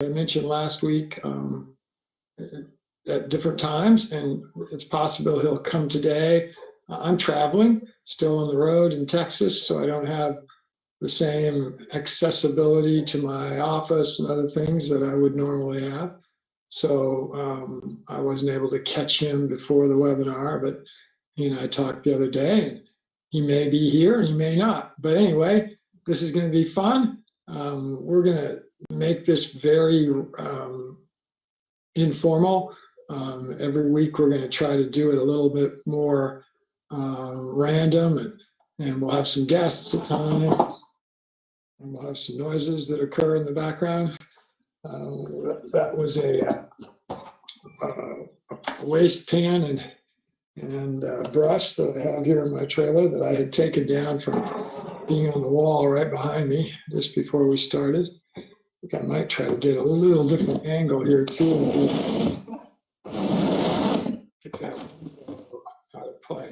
I mentioned last week at different times, and it's possible he'll come today. I'm traveling, still on the road in Texas, so I don't have the same accessibility to my office and other things that I would normally have. So I wasn't able to catch him before the webinar, but he and I talked the other day, and he may be here, he may not. But anyway, this is going to be fun. We're going to make this very informal. Every week we're going to try to do it a little bit more random, and we'll have some guests at times, and we'll have some noises that occur in the background. That was a waste pan and brush that I have here in my trailer that I had taken down from being on the wall right behind me just before we started. I think I might try to get a little different angle here too. Get that out of play.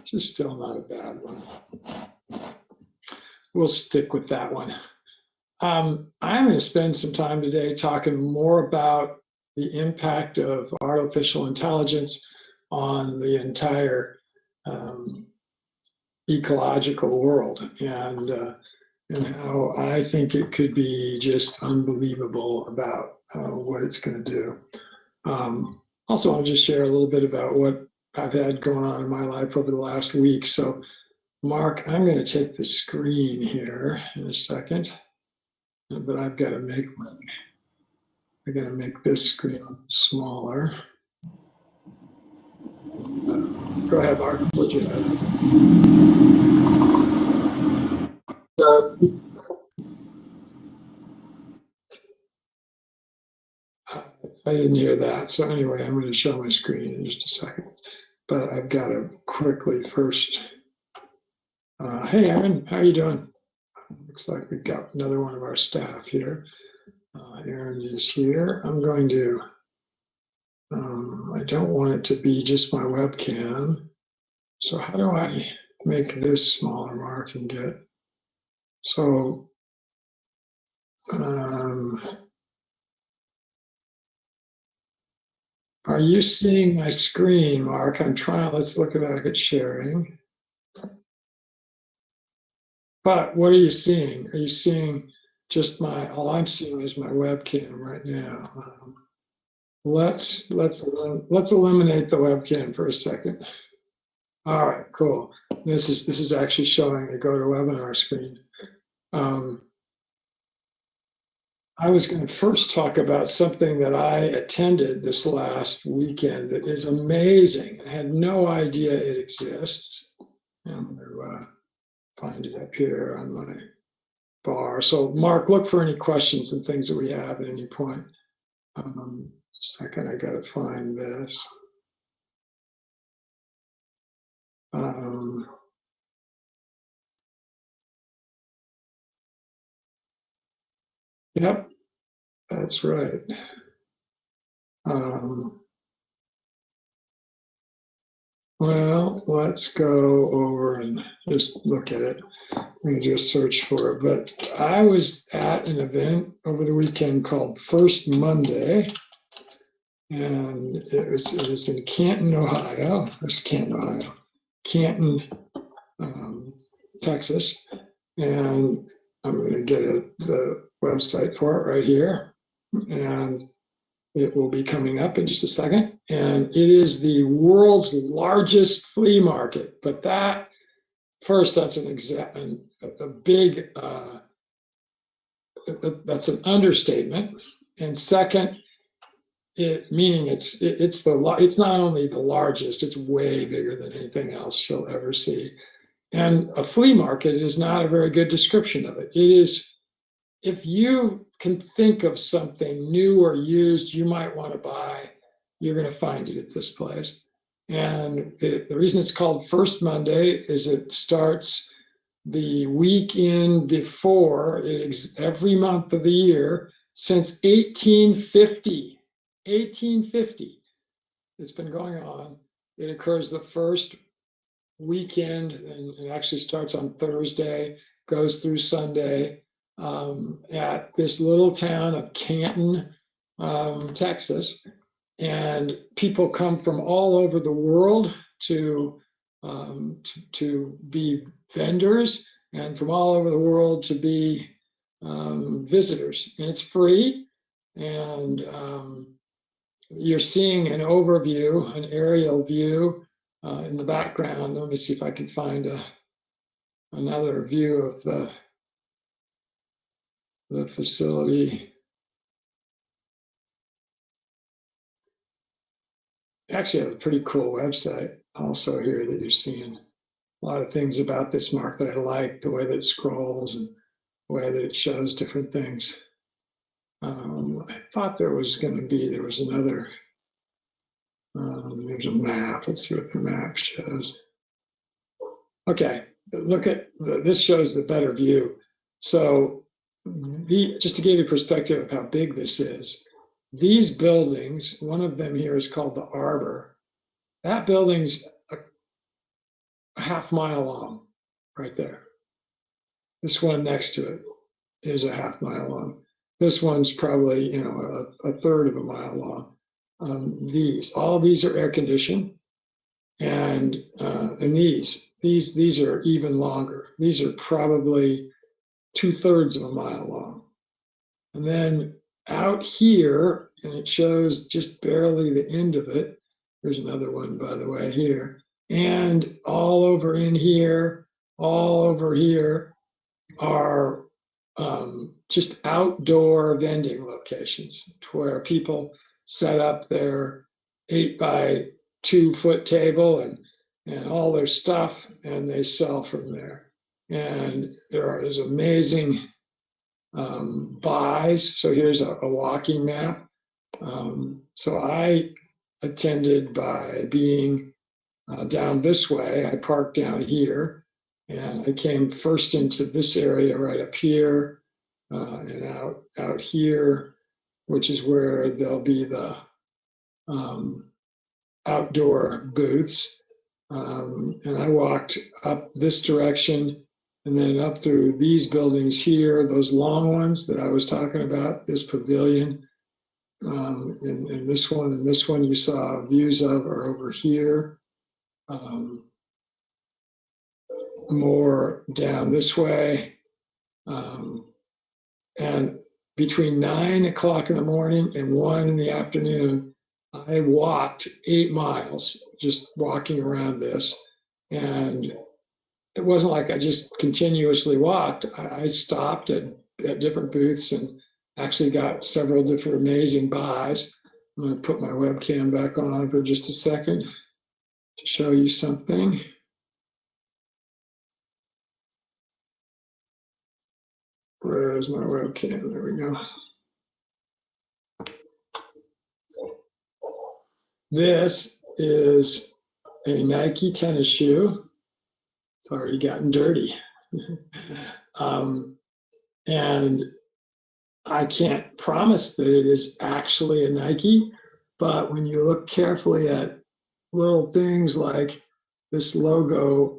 It's just still not a bad one. We'll stick with that one. I'm going to spend some time today talking more about the impact of artificial intelligence on the entire ecological world, and how I think it could be just unbelievable about what it's going to do. Also, I'll just share a little bit about what I've had going on in my life over the last week. So, Mark, I'm going to take the screen here in a second, but I've got to make this screen smaller. Go ahead, Mark. What you have? I didn't hear that. So anyway, I'm going to show my screen in just a second. But I've got to quickly first. Hey, Aaron, how are you doing? Looks like we've got another one of our staff here. Aaron is here. I'm going to, I don't want it to be just my webcam. So how do I make this smaller, Mark, and get, so, are you seeing my screen, Mark? I'm trying, let's look back at sharing. But what are you seeing? Are you seeing just all I'm seeing is my webcam right now. Let's eliminate the webcam for a second. All right, cool. This is actually showing the GoToWebinar screen. I was going to first talk about something that I attended this last weekend that is amazing. I had no idea it exists. I'm going to find it up here on my bar. So Mark, look for any questions and things that we have at any point. Just a second, I got to find this. Yep, that's right. Well, let's go over and just look at it. I'm going to just search for it. But I was at an event over the weekend called First Monday, and it was in Canton, Ohio. There's Canton, Ohio. Canton, Texas. And I'm going to get the website for it right here. And it will be coming up in just a second. And it is the world's largest flea market. But that, first, that's a big, that's an understatement. And second, meaning it's not only the largest, it's way bigger than anything else you'll ever see. And a flea market is not a very good description of it. It is, if you can think of something new or used you might want to buy, you're going to find it at this place. And the reason it's called First Monday is it starts the weekend before every month of the year since 1850. 1850. It's been going on. It occurs the first weekend, and it actually starts on Thursday, goes through Sunday. at this little town of Canton, Texas. And people come from all over the world to be vendors, and from all over the world to be visitors. And it's free. And you're seeing an overview, an aerial view in the background. Let me see if I can find another view of the facility. Actually, I have a pretty cool website also here that you're seeing. A lot of things about this, Mark, that I like, the way that it scrolls and the way that it shows different things. I thought there was another, there's a map. Let's see what the map shows. Okay, look at, this shows the better view. So just to give you perspective of how big this is, these buildings, one of them here is called the Arbor. That building's a half-mile long, right there. This one next to it is a half-mile long. This one's probably, a third of a mile long. All these are air conditioned, and these are even longer. These are probably 2/3 of a mile long. And then out here, and it shows just barely the end of it. There's another one, by the way, here. And all over in here, all over here are just outdoor vending locations where people set up their 8-by-2-foot table and all their stuff, and they sell from there. And there's amazing buys. So here's a walking map. So I attended by being down this way. I parked down here, and I came first into this area right up here, and out here, which is where there'll be the outdoor booths. And I walked up this direction, and then up through these buildings here, those long ones that I was talking about, this pavilion, and this one you saw views of are over here. More down this way. And between 9 o'clock in the morning and 1 in the afternoon, I walked 8 miles just walking around this. And it wasn't like I just continuously walked. I stopped at different booths and actually got several different amazing buys. I'm going to put my webcam back on for just a second to show you something. Where's my webcam? There we go. This is a Nike tennis shoe. It's already gotten dirty. And I can't promise that it is actually a Nike, but when you look carefully at little things like this logo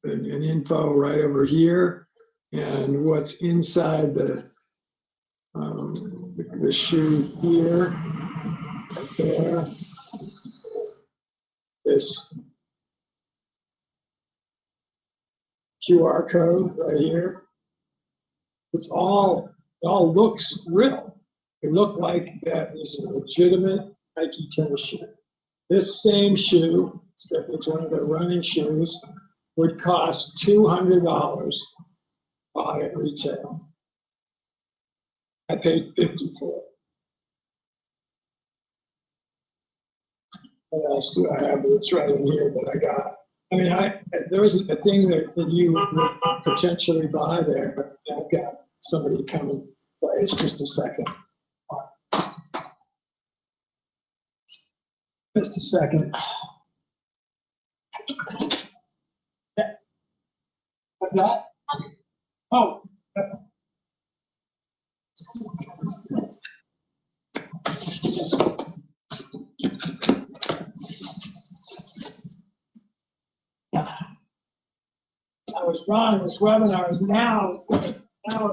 and info right over here, and what's inside the shoe here, right there, this QR code right here, it all looks real. It looked like that is a legitimate Nike tennis shoe. This same shoe, it's one of their running shoes, would cost $200 bought at retail. I paid $50 for it. What else do I have? It's right in here that I got. I mean, there isn't a thing that you would potentially buy there, but I've got somebody come and play. It's just a second. Just a second. Yeah. What's that? Oh. I was wrong. This webinar is now. No,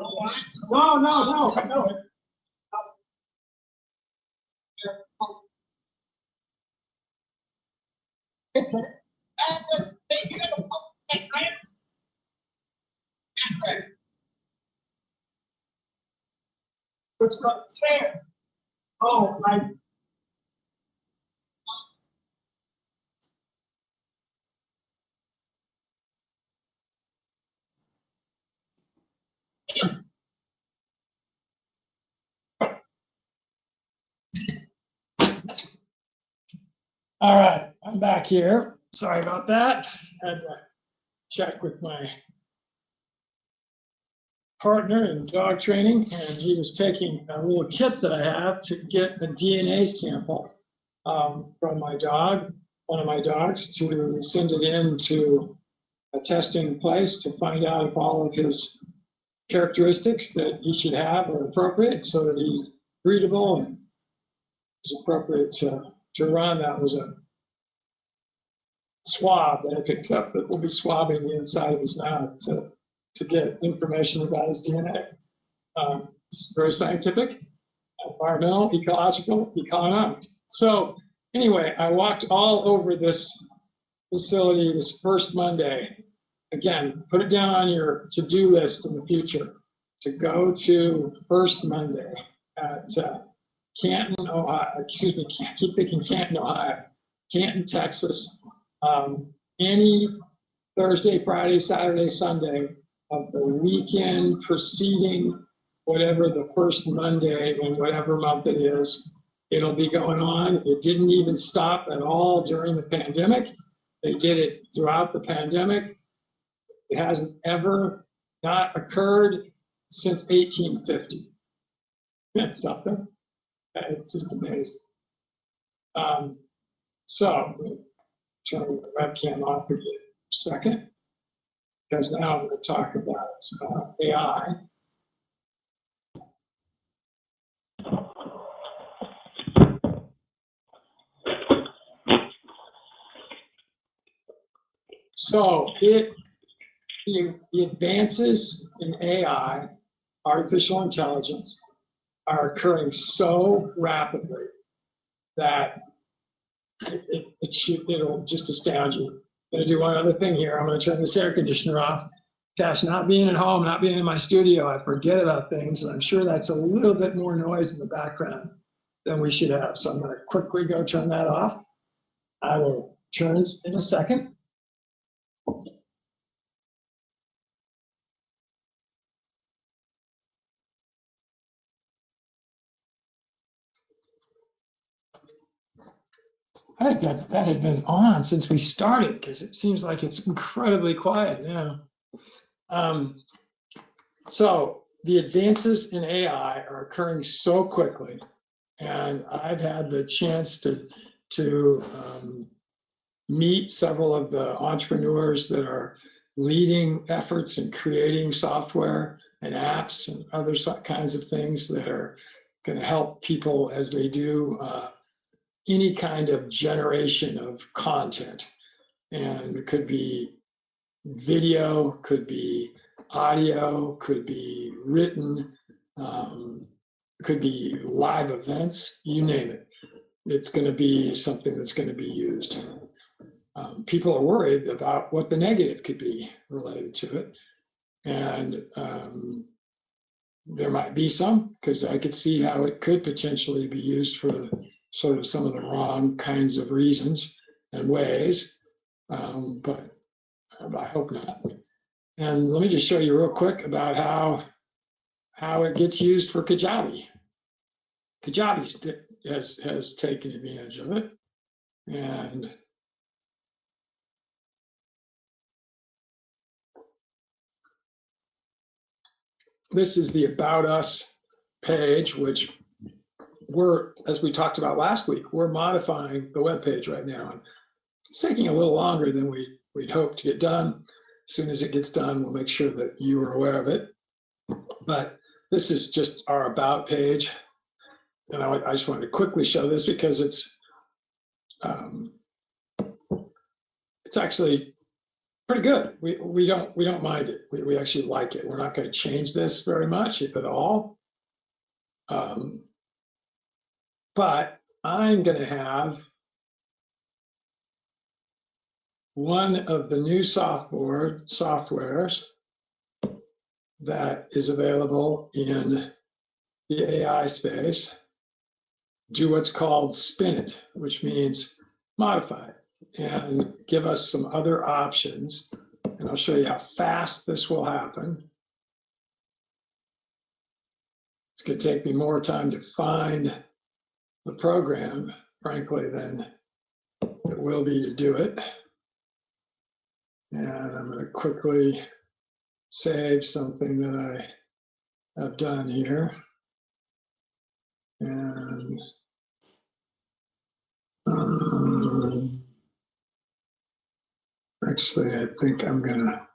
no, no. What's not fair? Oh, I. All right, I'm back here. Sorry about that. Had to check with my partner in dog training, and he was taking a little kit that I have to get a DNA sample from my dog, one of my dogs, to send it in to a testing place to find out if all of his characteristics that he should have are appropriate so that he's breedable and is appropriate to run. That was a swab that I picked up that will be swabbing the inside of his mouth to get information about his DNA. It's very scientific, environmental, ecological, economic. So anyway, I walked all over this facility this first Monday. Again, put it down on your to-do list in the future to go to first Monday at Canton, Ohio. Excuse me, I keep thinking Canton, Ohio. Canton, Texas. Any Thursday, Friday, Saturday, Sunday of the weekend preceding whatever the first Monday in whatever month it is, it'll be going on. It didn't even stop at all during the pandemic. They did it throughout the pandemic. It hasn't ever not occurred since 1850. That's something. It's just amazing. So turn the webcam off for a second, because now I'm going to talk about AI. So the advances in AI, artificial intelligence, are occurring so rapidly that it'll just astound you. I'm going to do one other thing here. I'm going to turn this air conditioner off. Gosh, not being at home, not being in my studio, I forget about things, and I'm sure that's a little bit more noise in the background than we should have. So I'm going to quickly go turn that off. I will turn in a second. I think that had been on since we started, because it seems like it's incredibly quiet now. So the advances in AI are occurring so quickly, and I've had the chance to meet several of the entrepreneurs that are leading efforts in creating software and apps and other kinds of things that are going to help people as they do any kind of generation of content. And it could be video, could be audio, could be written, could be live events, you name it. It's going to be something that's going to be used. People are worried about what the negative could be related to it. And there might be some, because I could see how it could potentially be used for sort of some of the wrong kinds of reasons and ways, but I hope not. And let me just show you real quick about how it gets used for Kajabi. Kajabi has taken advantage of it. And this is the About Us page, which we're, as we talked about last week, we're modifying the web page right now. And it's taking a little longer than we'd hoped to get done. As soon as it gets done, we'll make sure that you are aware of it. But this is just our About page. And I just wanted to quickly show this because it's actually pretty good. We don't mind it. We actually like it. We're not going to change this very much, if at all. But I'm going to have one of the new softwares that is available in the AI space do what's called spin it, which means modify it and give us some other options. And I'll show you how fast this will happen. It's going to take me more time to find the program, frankly, than it will be to do it. And I'm going to quickly save something that I have done here. And actually, I think I'm going to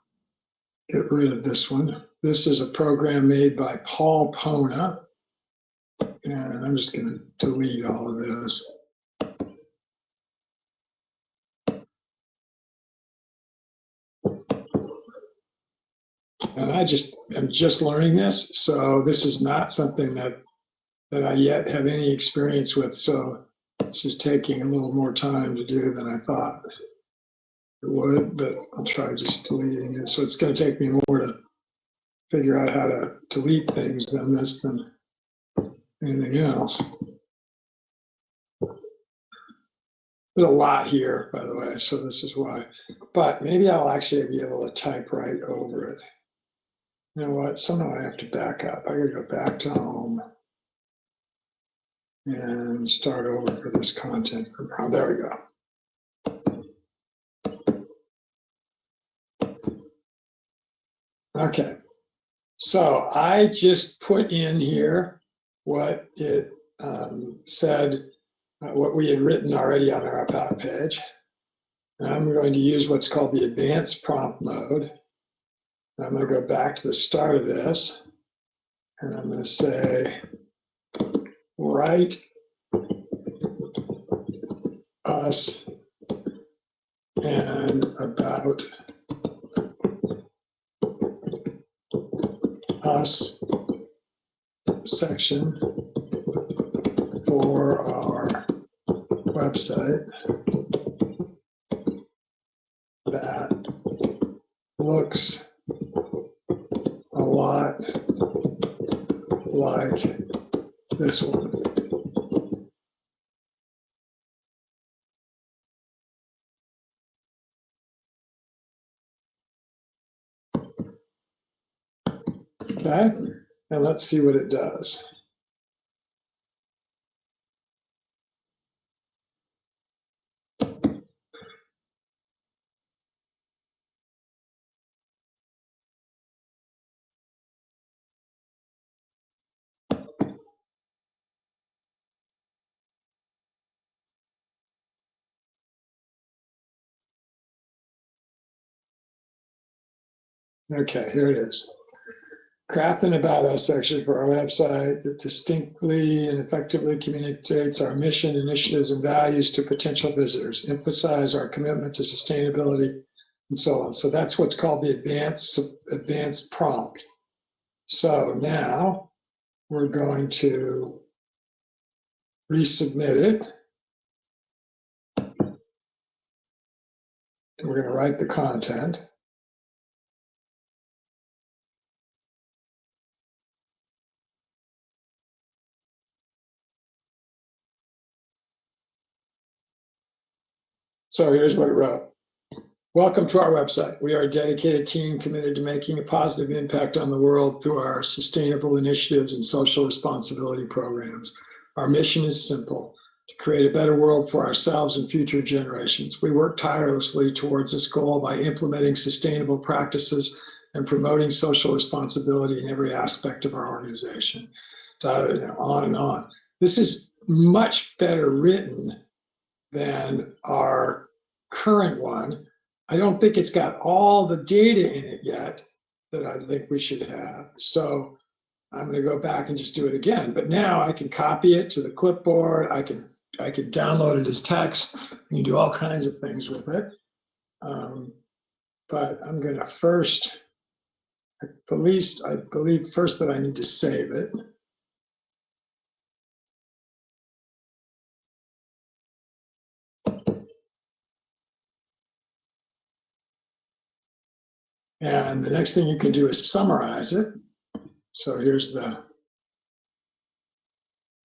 get rid of this one. This is a program made by Paul Pona. And I'm just going to delete all of this. And I'm just learning this, so this is not something that I yet have any experience with. So this is taking a little more time to do than I thought it would, but I'll try just deleting it. So it's going to take me more to figure out how to delete things than anything else. There's a lot here, by the way, so this is why. But maybe I'll actually be able to type right over it. You know what? Somehow I have to back up. I gotta go back to home and start over for this content. Oh, there we go. Okay. So I just put in here what it said, what we had written already on our About page. And I'm going to use what's called the advanced prompt mode. I'm going to go back to the start of this, and I'm going to say, write us and about us section for our website that looks a lot like this one. Okay, and let's see what it does. Okay, here it is. Craft an About Us section for our website that distinctly and effectively communicates our mission, initiatives, and values to potential visitors, emphasize our commitment to sustainability, and so on. So that's what's called the advanced prompt. So now we're going to resubmit it. And we're going to write the content. So here's what it wrote. Welcome to our website. We are a dedicated team committed to making a positive impact on the world through our sustainable initiatives and social responsibility programs. Our mission is simple: to create a better world for ourselves and future generations. We work tirelessly towards this goal by implementing sustainable practices and promoting social responsibility in every aspect of our organization. On and on. This is much better written than our current one. I don't think it's got all the data in it yet that I think we should have. So I'm going to go back and just do it again. But now I can copy it to the clipboard. I can download it as text. You can do all kinds of things with it. but I'm going to first, I believe first that I need to save it. And the next thing you can do is summarize it. So here's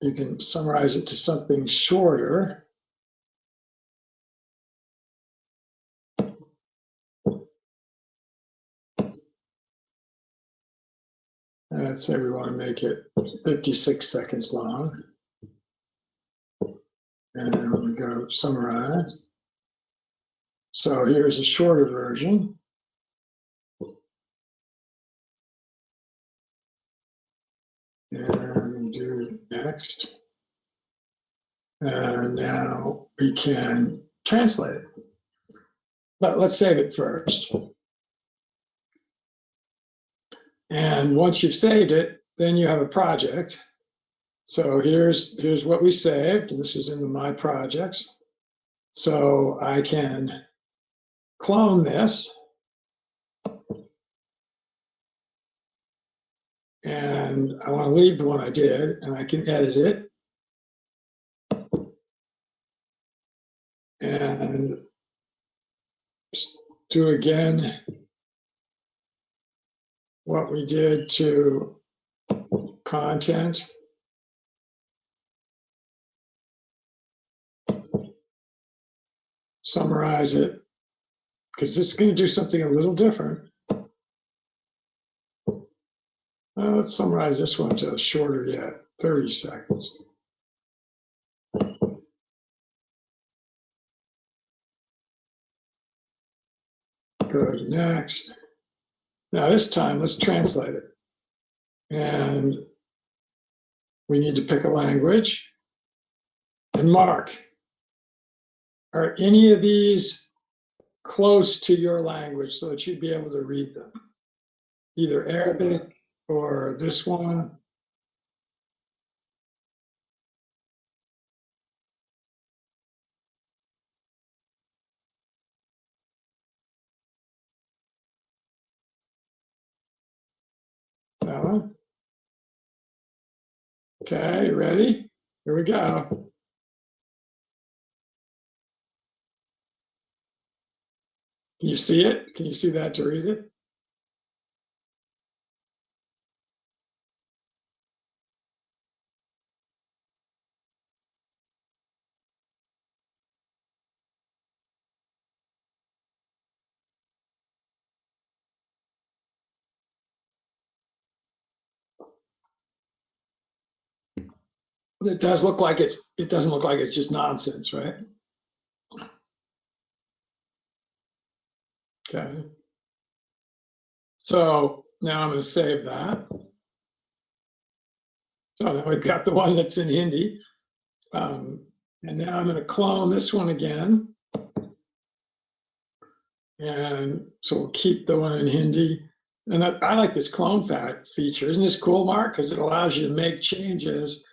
you can summarize it to something shorter. Let's say we want to make it 56 seconds long. And we go summarize. So here's a shorter version. And do next. And now we can translate it. But let's save it first. And once you've saved it, then you have a project. So here's what we saved. This is in the My Projects. So I can clone this. And I want to leave the one I did, and I can edit it. And do again what we did to content. Summarize it, because this is going to do something a little different. Let's summarize this one to shorter yet, 30 seconds. Go to next. Now this time, let's translate it. And we need to pick a language. And Mark, are any of these close to your language so that you'd be able to read them? Either Arabic or this one. That one. Okay, ready? Here we go. Can you see it? Can you see that to read it? It does look like it doesn't look like it's just nonsense, right? Okay. So now I'm going to save that. So now we've got the one that's in Hindi. And now I'm going to clone this one again. And so we'll keep the one in Hindi. And I like this clone feature. Isn't this cool, Mark? Because it allows you to make changes.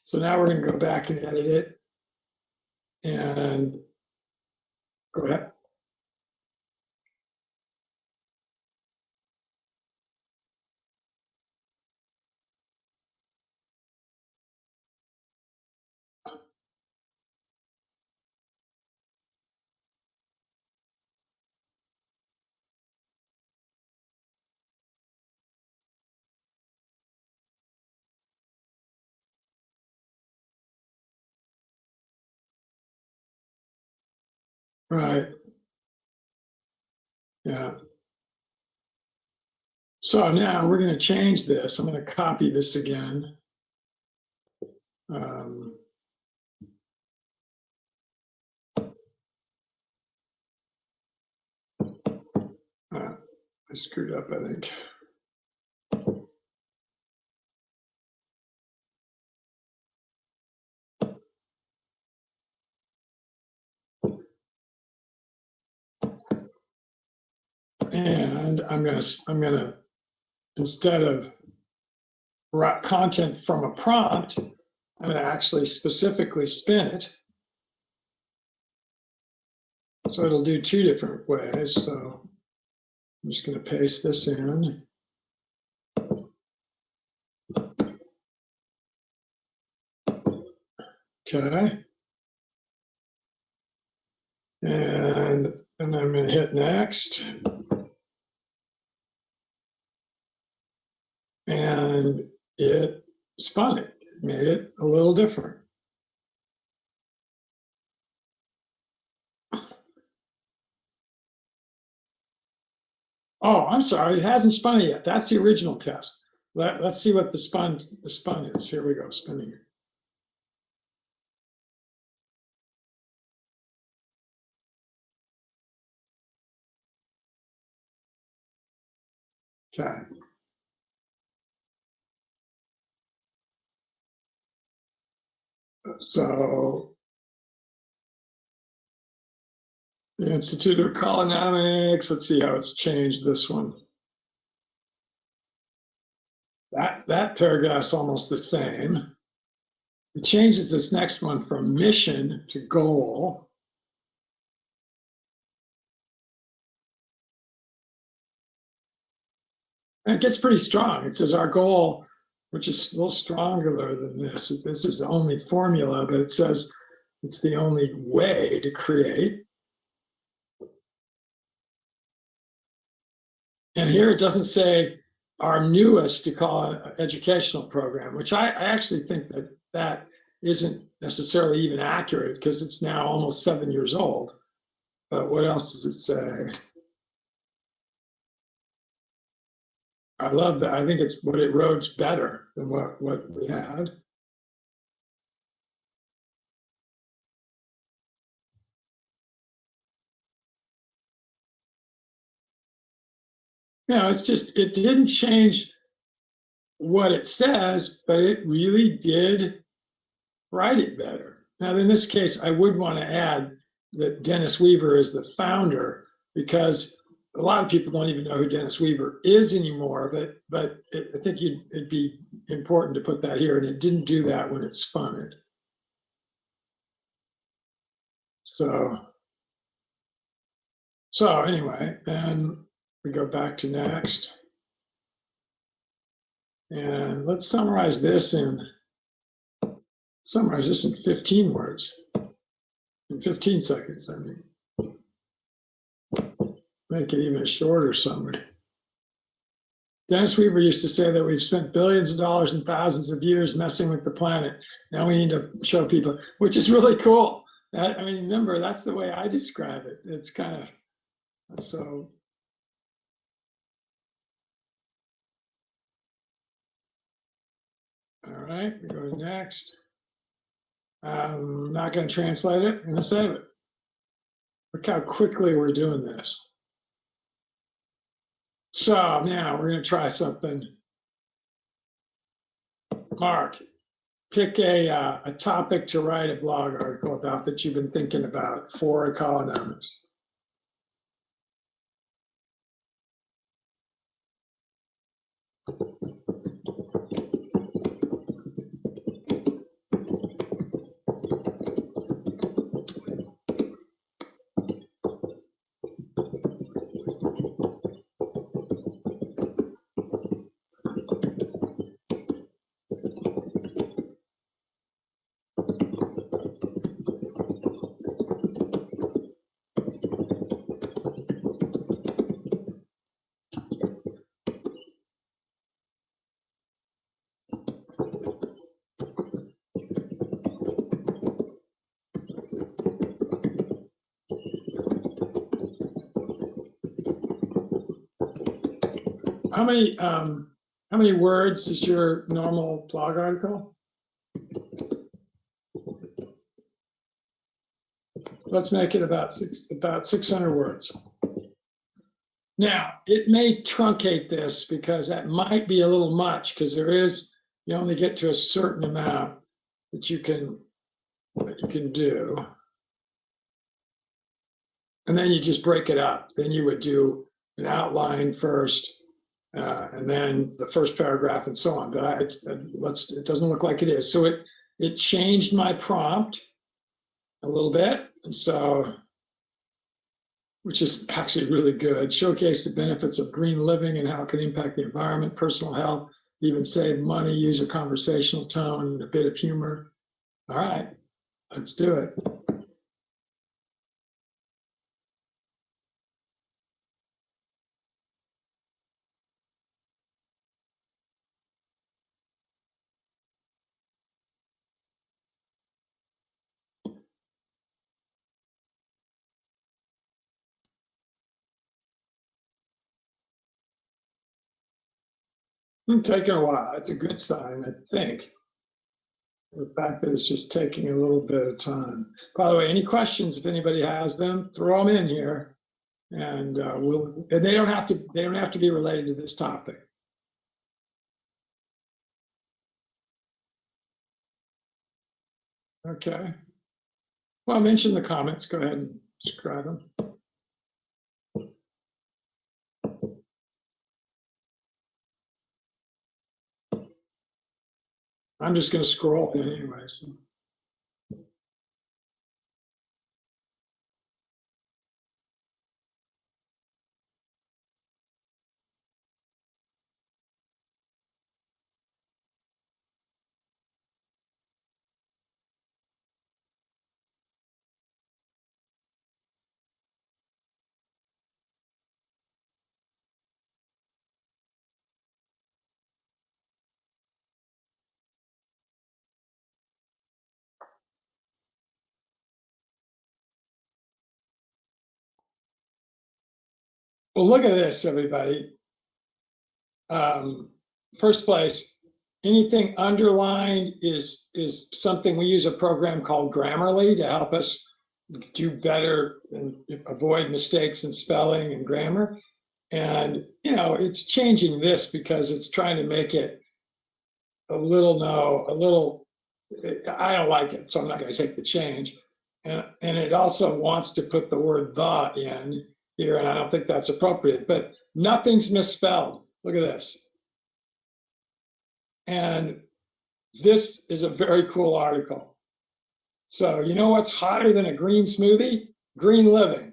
So now we're going to go back and edit it. And go ahead. Right. Yeah. So now we're going to change this. I'm going to copy this again. I screwed up, I think. And I'm gonna instead of content from a prompt, I'm gonna actually specifically spin it. So it'll do two different ways. So I'm just going to paste this in. Okay. And I'm going to hit next. And it spun it, made it a little different. Oh, I'm sorry, it hasn't spun it yet. That's the original test. Let's see what the spun is. Here we go, spinning it. Okay. So the Institute of Economics, let's see how it's changed this one. That paragraph's almost the same. It changes this next one from mission to goal. And it gets pretty strong. It says our goal, which is a little stronger than this. This is the only formula, but it says it's the only way to create. And here it doesn't say our newest to call it educational program, which I actually think that isn't necessarily even accurate because it's now almost 7 years old. But what else does it say? I love that. I think it's what it wrote better than what we had. You know, it's just, it didn't change what it says, but it really did write it better. Now, in this case, I would want to add that Dennis Weaver is the founder, because a lot of people don't even know who Dennis Weaver is anymore, but I think it'd be important to put that here, and it didn't do that when it spun it. So anyway, then we go back to next. And let's summarize this in 15 words. In 15 seconds, I mean. Make it even a shorter summary. Dennis Weaver used to say that we've spent billions of dollars and thousands of years messing with the planet. Now we need to show people, which is really cool. I mean, remember, that's the way I describe it. It's kind of, so. All right, we go next. I'm not going to translate it. I'm going to save it. Look how quickly we're doing this. So now we're going to try something. Mark, pick a topic to write a blog article about that you've been thinking about for economics. How many words is your normal blog article? Let's make it about 600 words. Now, it may truncate this because that might be a little much, because you only get to a certain amount that you can do. And then you just break it up. Then you would do an outline first, and then the first paragraph and so on. But it doesn't look like it is. So it changed my prompt a little bit. And so which is actually really good. Showcase the benefits of green living and how it can impact the environment, personal health, even save money, use a conversational tone and a bit of humor. All right, let's do it. It's taking a while. It's a good sign, I think. The fact that it's just taking a little bit of time. By the way, any questions, if anybody has them, throw them in here, and they don't have to be related to this topic. Okay. Well, mention the comments. Go ahead and describe them. I'm just going to scroll anyway. So. Well, look at this, everybody. First place, anything underlined is something we use a program called Grammarly to help us do better and avoid mistakes in spelling and grammar. And it's changing this because it's trying to make it a little. I don't like it, so I'm not going to take the change. And it also wants to put the word "the" in here, and I don't think that's appropriate. But nothing's misspelled. Look at this. And this is a very cool article. So you know what's hotter than a green smoothie? Green living.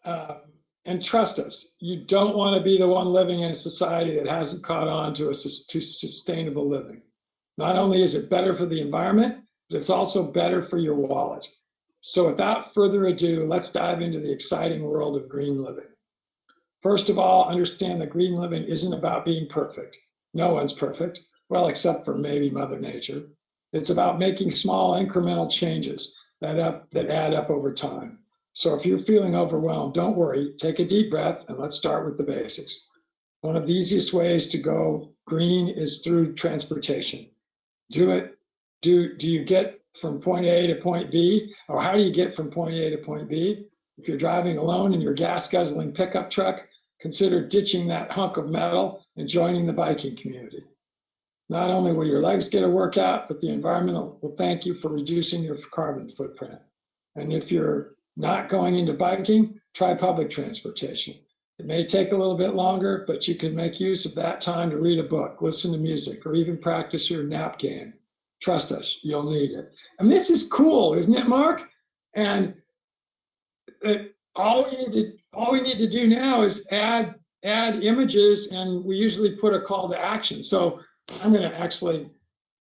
And trust us, you don't want to be the one living in a society that hasn't caught on to sustainable living. Not only is it better for the environment, but it's also better for your wallet. So without further ado, let's dive into the exciting world of green living. First of all, understand that green living isn't about being perfect. No one's perfect, well, except for maybe Mother Nature. It's about making small incremental changes that add up over time. So if you're feeling overwhelmed, don't worry, take a deep breath and let's start with the basics. One of the easiest ways to go green is through transportation. Do you get from point A to point B? Or how do you get from point A to point B? If you're driving alone in your gas guzzling pickup truck, consider ditching that hunk of metal and joining the biking community. Not only will your legs get a workout, but the environment will thank you for reducing your carbon footprint. And if you're not going into biking, try public transportation. It may take a little bit longer, but you can make use of that time to read a book, listen to music, or even practice your nap game. Trust us, you'll need it. And this is cool, isn't it, Mark? And all we need to do now is add images, and we usually put a call to action. So I'm going to actually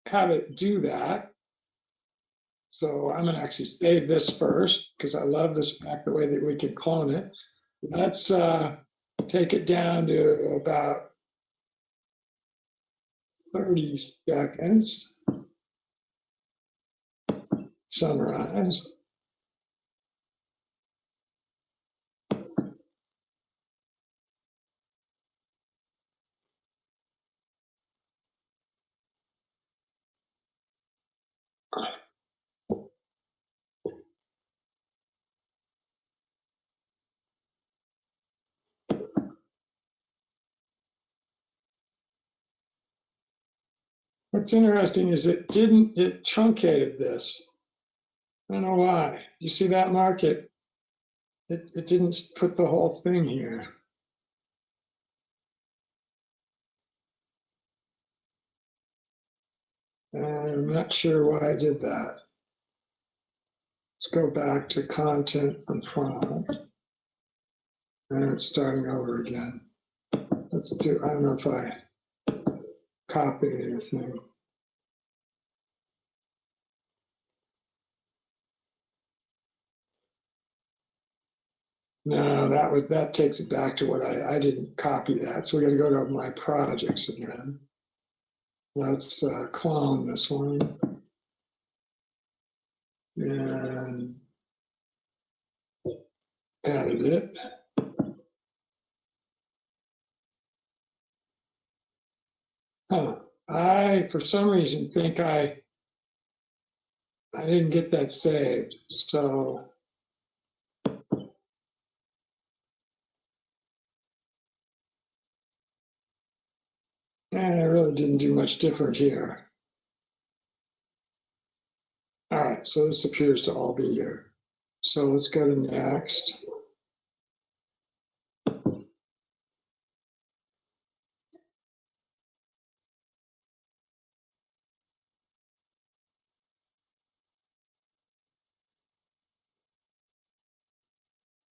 have it do that. So I'm going to actually save this first because I love this fact, the way that we can clone it. Let's take it down to about 30 seconds. Summarize. What's interesting is it truncated this. I don't know why. You see that, Mark? It didn't put the whole thing here. I'm not sure why I did that. Let's go back to content from prompt. And it's starting over again. Let's do, I don't know if I copied anything. No, that takes it back to what I didn't copy that. So we got to go to my projects again. Let's clone this one. And edit it. Huh. I, for some reason, think I didn't get that saved. So and I really didn't do much different here. All right, so this appears to all be here. So let's go to next.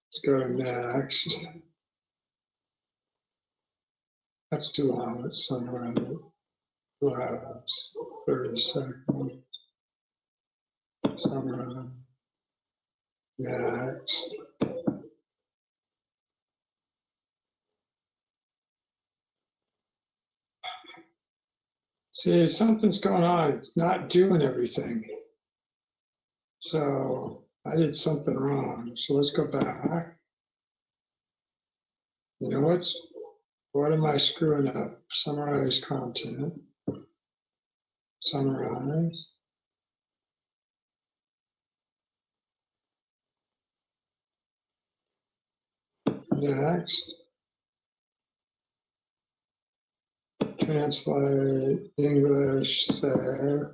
Let's go to next. That's too long. Let's summarize it. 30 seconds. Summarize. Next. See, something's going on. It's not doing everything. So I did something wrong. So let's go back. You know what am I screwing up? Summarize content. Summarize. Next. Translate English, save.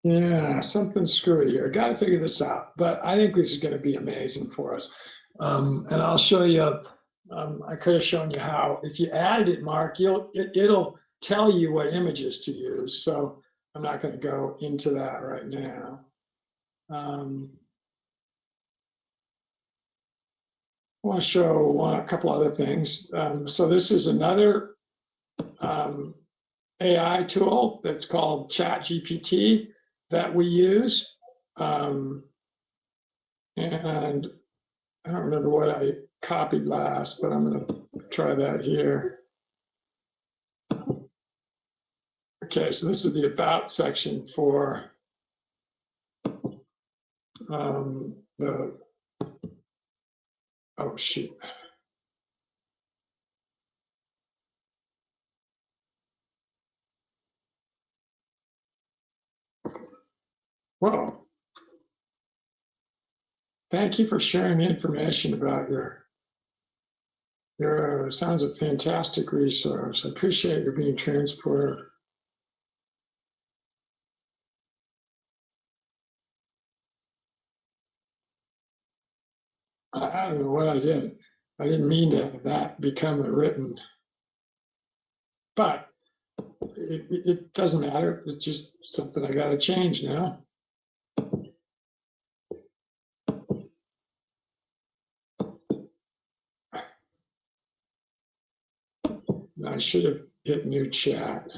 Yeah, something's screwy here. Got to figure this out. But I think this is going to be amazing for us. And I'll show you. I could have shown you how. If you added it, Mark, it'll tell you what images to use. So I'm not going to go into that right now. I want to show a couple other things. So this is another AI tool that's called ChatGPT that we use. And I don't remember what I copied last, but I'm going to try that here. Okay, so this is the About section for the, oh shoot. Whoa. Thank you for sharing the information about your sounds a fantastic resource. I appreciate your being transparent. I don't know what I did. I didn't mean to have that become a written, but it doesn't matter. It's just something I got to change now. I should have hit new chat.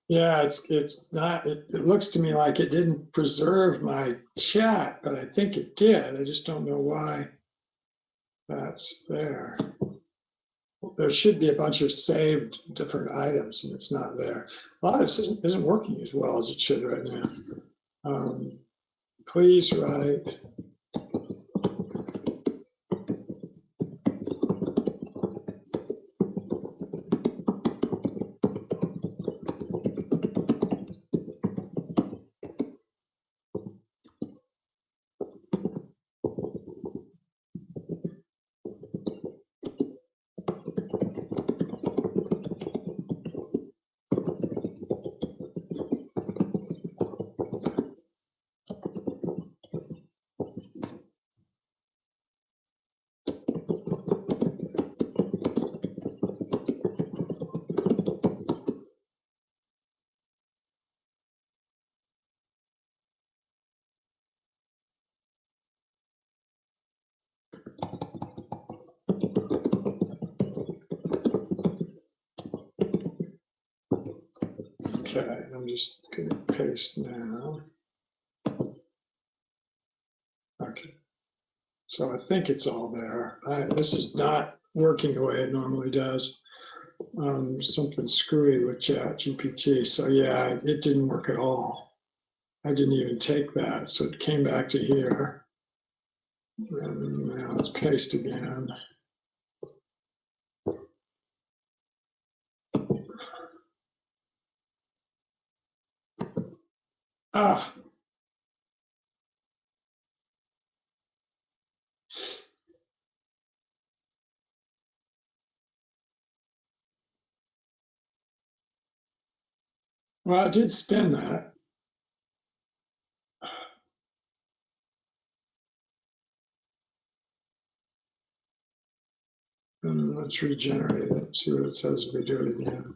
Yeah, it's not. It looks to me like it didn't preserve my chat, but I think it did. I just don't know why that's there. There should be a bunch of saved different items, and it's not there. A lot of this isn't working as well as it should right now. Please write Okay, I'm just going to paste now. Okay, so I think it's all there. This is not working the way it normally does. Something screwy with ChatGPT. So yeah, it didn't work at all. I didn't even take that. So it came back to here. And now let's paste again. Ah. Well, I did spin that. And let's regenerate it, see what it says if we do it again.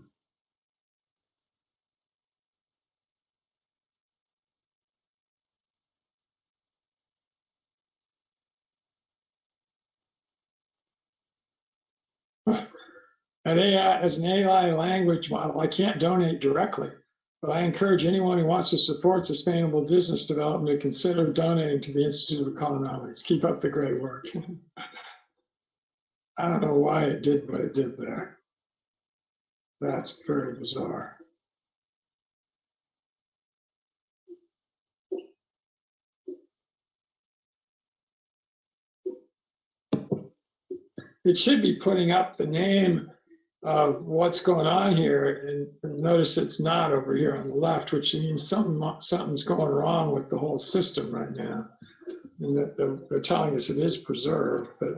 And AI, as an AI language model, I can't donate directly, but I encourage anyone who wants to support sustainable business development to consider donating to the Institute of Economics. Keep up the great work. I don't know why it did what it did there. That's very bizarre. It should be putting up the name of what's going on here, and notice it's not over here on the left, which means something's going wrong with the whole system right now. And that they're telling us it is preserved, but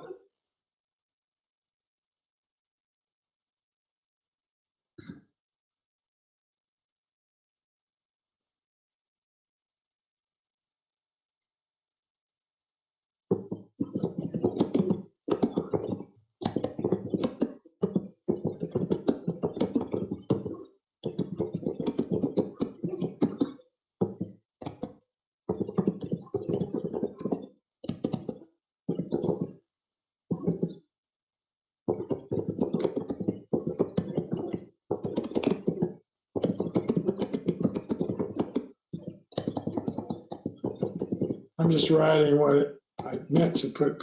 I'm just writing what I meant to put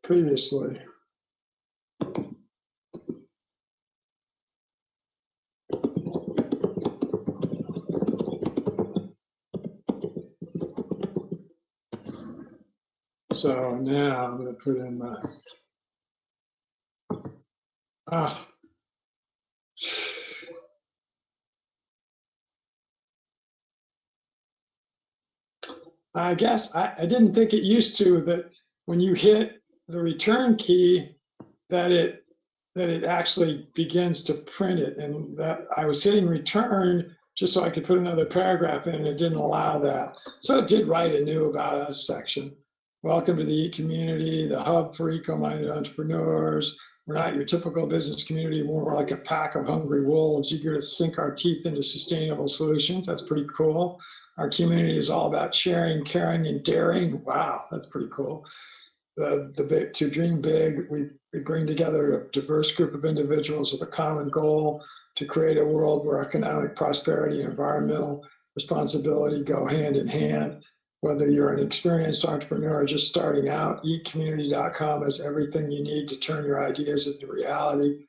previously. So now I'm going to put in the, I guess I didn't think it used to that when you hit the return key that it actually begins to print it, and that I was hitting return just so I could put another paragraph in, and it didn't allow that. So it did write a new about us section. Welcome to the e-community, the hub for eco-minded entrepreneurs. We're not your typical business community, more like a pack of hungry wolves eager to sink our teeth into sustainable solutions. That's pretty cool. Our community is all about sharing, caring, and daring. Wow, that's pretty cool. To dream big, we bring together a diverse group of individuals with a common goal to create a world where economic prosperity and environmental responsibility go hand in hand. Whether you're an experienced entrepreneur or just starting out, eatcommunity.com has everything you need to turn your ideas into reality.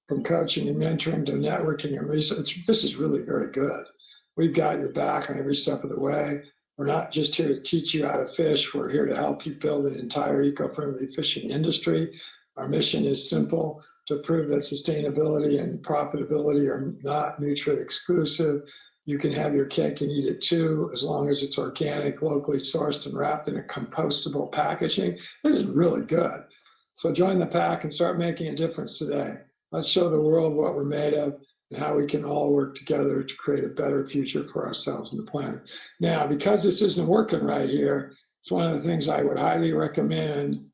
From coaching and mentoring to networking and research, this is really very good. We've got your back on every step of the way. We're not just here to teach you how to fish. We're here to help you build an entire eco-friendly fishing industry. Our mission is simple: to prove that sustainability and profitability are not mutually exclusive. You can have your cake and eat it too, as long as it's organic, locally sourced, and wrapped in a compostable packaging. This is really good. So join the pack and start making a difference today. Let's show the world what we're made of and how we can all work together to create a better future for ourselves and the planet. Now, because this isn't working right here, it's one of the things I would highly recommend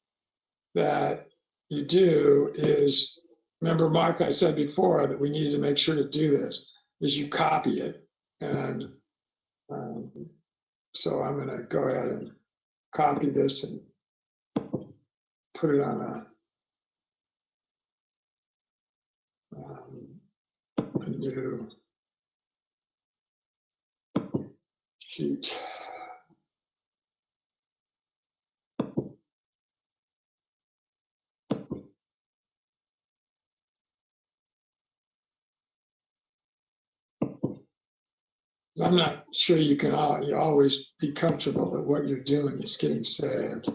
that you do is, remember, Mark, I said before that we needed to make sure to do this, is you copy it. And so I'm going to go ahead and copy this and put it on a new sheet. I'm not sure you can you always be comfortable that what you're doing is getting saved.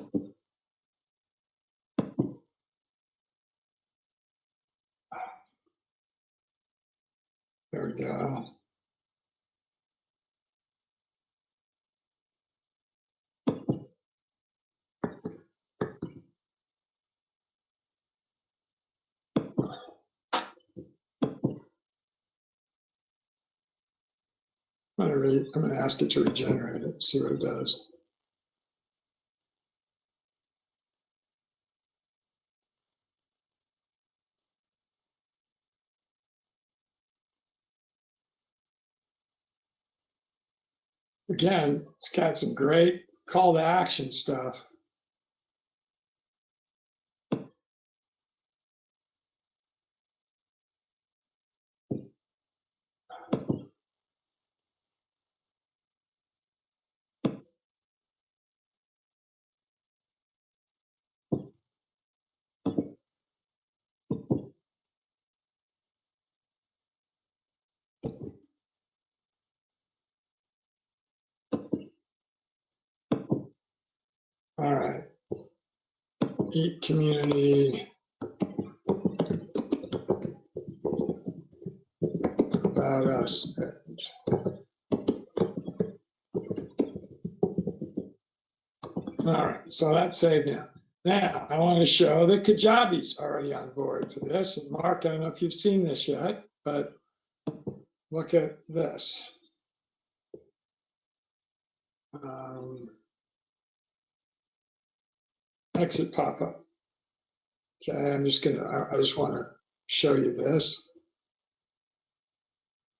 There we go. I'm going to ask it to regenerate it, see what it does. Again, it's got some great call to action stuff. All right. Eat community. About us. All right, so that's saved now. Now, I want to show that Kajabi's already on board for this. And Mark, I don't know if you've seen this yet, but look at this. Exit pop-up. Okay, I just want to show you this.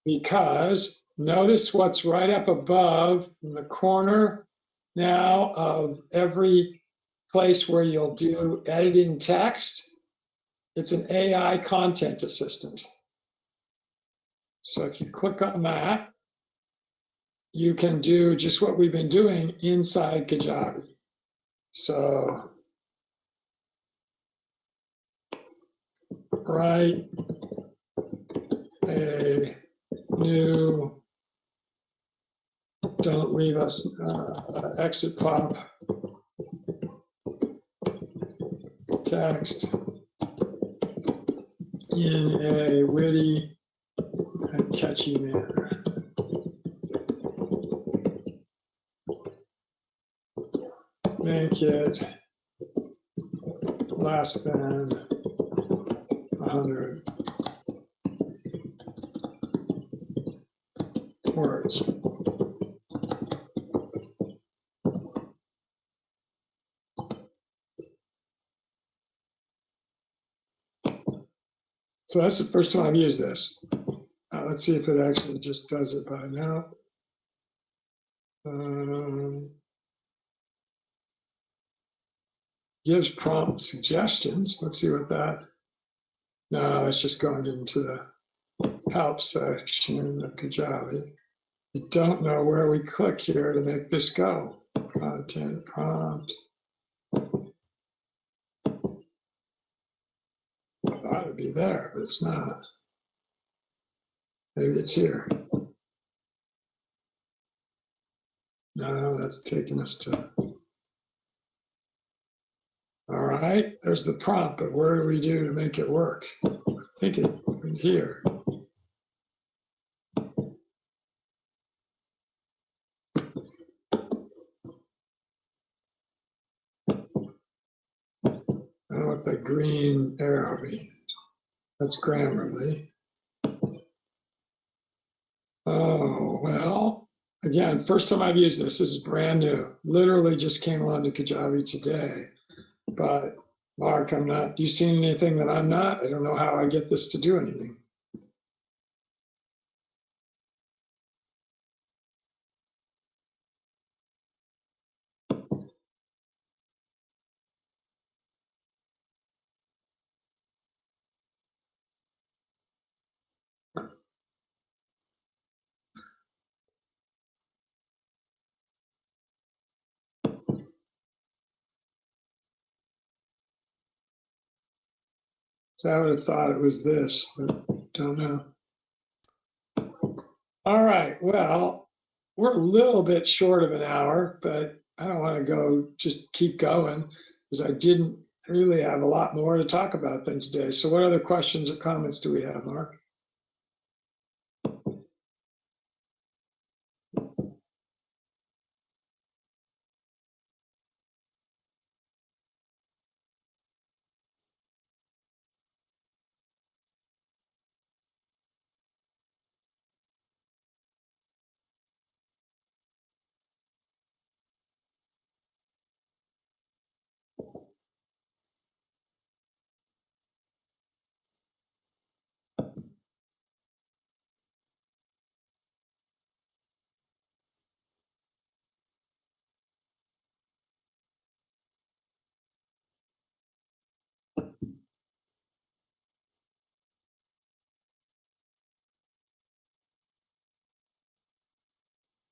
Because notice what's right up above in the corner now of every place where you'll do editing text. It's an AI content assistant. So if you click on that, you can do just what we've been doing inside Kajabi. So write a new, don't leave us exit pop text in a witty and catchy manner. Make it less than 100 words. So that's the first time I've used this. Let's see if it actually just does it by now. Gives prompt suggestions. Let's see what that. No, it's just going into the help section of Kajabi. I don't know where we click here to make this go. Content prompt. I thought it'd be there, but it's not. Maybe it's here. No, that's taking us to. All right, there's the prompt, but what do we do to make it work? I think it in here. I don't know what that green arrow means. That's Grammarly. Oh, well, again, first time I've used this. This is brand new. Literally just came on to Kajabi today. But Mark, I'm not, you seen anything that I'm not? I don't know how I get this to do anything. So I would have thought it was this, but don't know. All right, well, we're a little bit short of an hour, but I don't want to go just keep going because I didn't really have a lot more to talk about than today. So what other questions or comments do we have, Mark?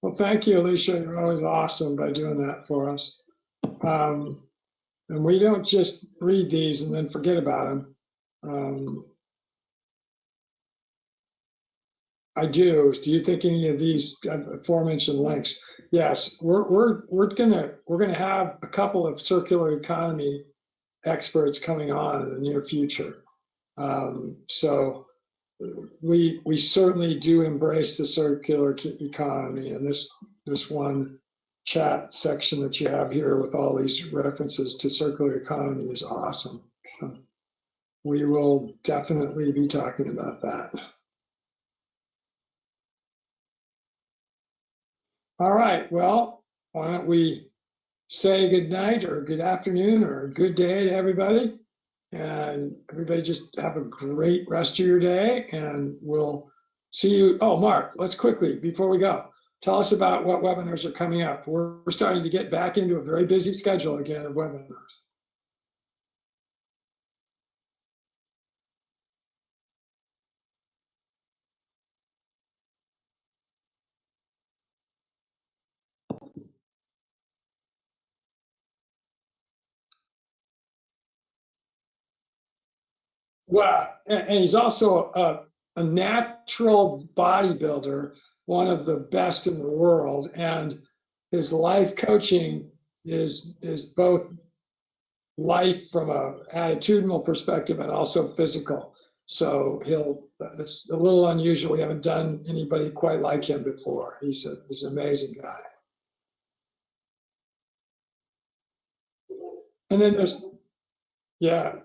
Well, thank you, Alicia. You're always awesome by doing that for us. And we don't just read these and then forget about them. I do. Do you think any of these aforementioned links? Yes, we're gonna have a couple of circular economy experts coming on in the near future. So we certainly do embrace the circular economy, and this one chat section that you have here with all these references to circular economy is awesome. So we will definitely be talking about that. All right, well, why don't we say good night or good afternoon or good day to everybody? And everybody just have a great rest of your day, and we'll see you. Oh, Mark, let's quickly, before we go, tell us about what webinars are coming up. We're starting to get back into a very busy schedule again of webinars. Well, and he's also a natural bodybuilder, one of the best in the world, and his life coaching is both life from a attitudinal perspective and also physical. So it's a little unusual. We haven't done anybody quite like him before. He's an amazing guy. And then there's, yeah,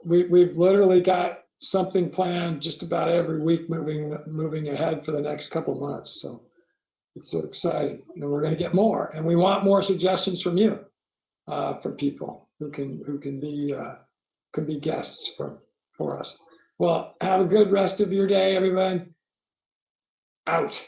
we've literally got something planned just about every week moving ahead for the next couple months. So it's so exciting, and we're going to get more, and we want more suggestions from you for people who can be guests for us. Well, have a good rest of your day, everyone. Out.